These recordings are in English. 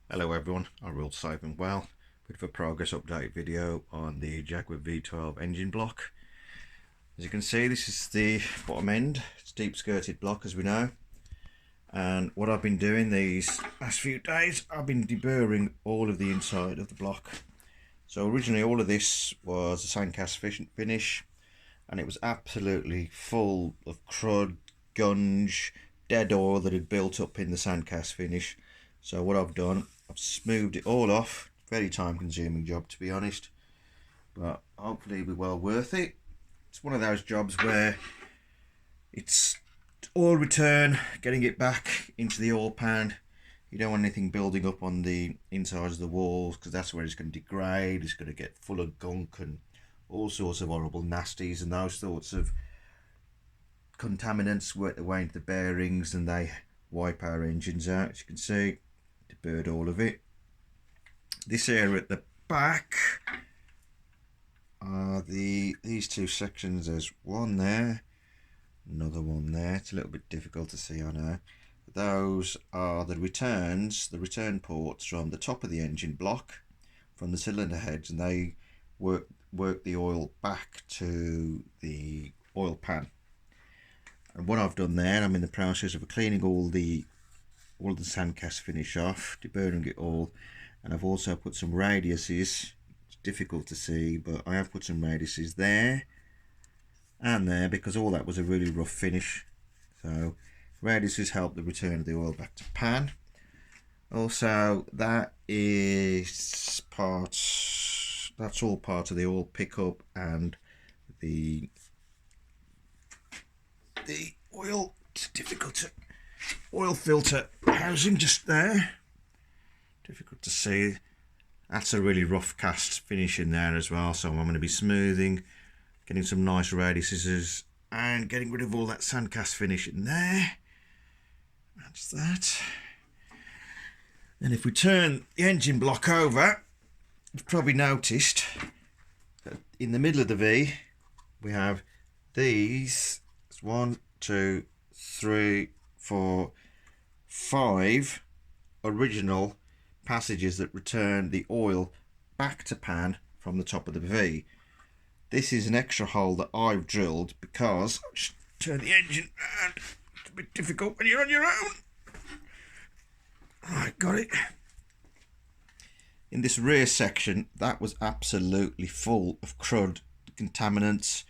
Hello everyone, I hope safe and well. Bit of a progress update video on the Jaguar V12 engine block. As you can see, this is the bottom end. It's deep skirted block, as we know. And what I've been doing these last few days, I've been deburring all of the inside of the block. So originally all of this was a sandcast finish, and it was absolutely full of crud, gunge, dead oil that had built up in the sandcast finish. So what I've done, I've smoothed it all off. Very time consuming job, to be honest, but hopefully it'll be well worth it. It's one of those jobs where it's oil return, getting it back into the oil pan. You don't want anything building up on the insides of the walls, because that's where it's going to degrade. It's going to get full of gunk and all sorts of horrible nasties, and those sorts of contaminants work their way into the bearings and they wipe our engines out. As you can see, deburred all of it. This area at the back are these two sections. There's one there, another one there. It's a little bit difficult to see, I know. Those are the returns, the return ports from the top of the engine block, from the cylinder heads, and they work the oil back to the oil pan. And what I've done there, I'm in the process of cleaning all the sandcast finish off, deburring it all, and I've also put some radiuses. It's difficult to see, but I have put some radiuses there and there, because all that was a really rough finish. So radiuses help the return of the oil back to pan. Also, that's all part of the oil pickup and the oil, it's difficult to, oil filter housing just there. Difficult to see. That's a really rough cast finish in there as well, so I'm going to be smoothing, getting some nice radiuses and getting rid of all that sandcast finish in there. That's that. And if we turn the engine block over, you've probably noticed that in the middle of the V we have these. It's 1, 2, 3, 4, 5 original passages that return the oil back to pan from the top of the V. This is an extra hole that I've drilled because I'll just turn the engine around. It's a bit difficult when you're on your own. Right, got it. In this rear section, that was absolutely full of crud, contaminants.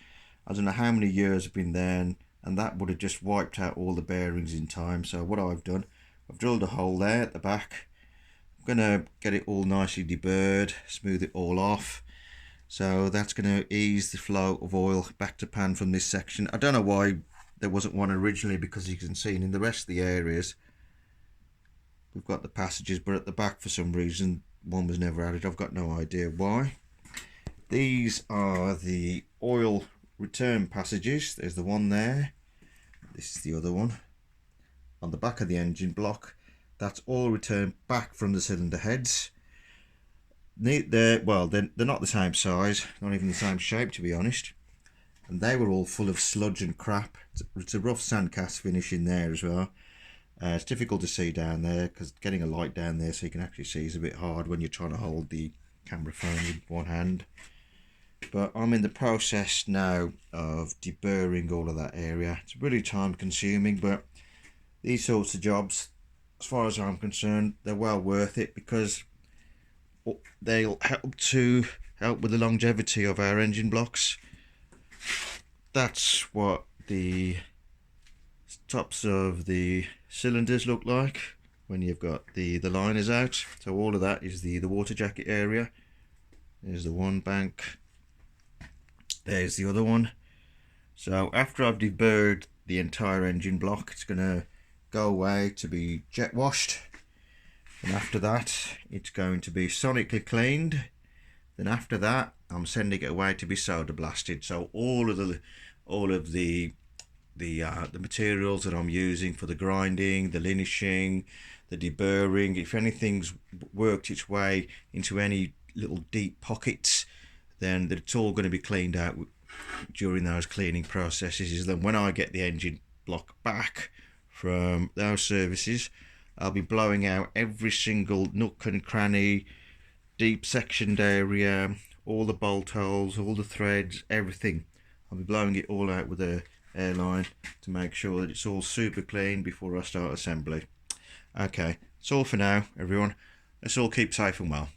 I don't know how many years have been there, and that would have just wiped out all the bearings in time. So what I've done, I've drilled a hole there at the back. I'm going to get it all nicely deburred, smooth it all off. So that's going to ease the flow of oil back to pan from this section. I don't know why there wasn't one originally, because you can see in the rest of the areas we've got the passages, but at the back for some reason one was never added. I've got no idea why. These are the oil return passages. There's the one there. This is the other one on the back of the engine block. That's all returned back from the cylinder heads. They're not the same size, not even the same shape, to be honest. And they were all full of sludge and crap. It's a rough sandcast finish in there as well. It's difficult to see down there, because getting a light down there so you can actually see is a bit hard when you're trying to hold the camera phone with one hand. But I'm in the process now of deburring all of that area. It's really time consuming, but these sorts of jobs, as far as I'm concerned, they're well worth it, because they'll help with the longevity of our engine blocks. That's what the tops of the cylinders look like when you've got the liners out. So all of that is the water jacket area. There's the one bank, there's the other one. So after I've deburred the entire engine block, it's going to go away to be jet washed, and after that it's going to be sonically cleaned. Then after that I'm sending it away to be solder blasted. So all of the materials that I'm using for the grinding, the linishing, the deburring, if anything's worked its way into any little deep pockets, then it's all going to be cleaned out during those cleaning processes. Is then when I get the engine block back from those services, I'll be blowing out every single nook and cranny, deep sectioned area, all the bolt holes, all the threads, everything. I'll be blowing it all out with a airline to make sure that it's all super clean before I start assembly. Okay, that's all for now, everyone. Let's all keep safe and well.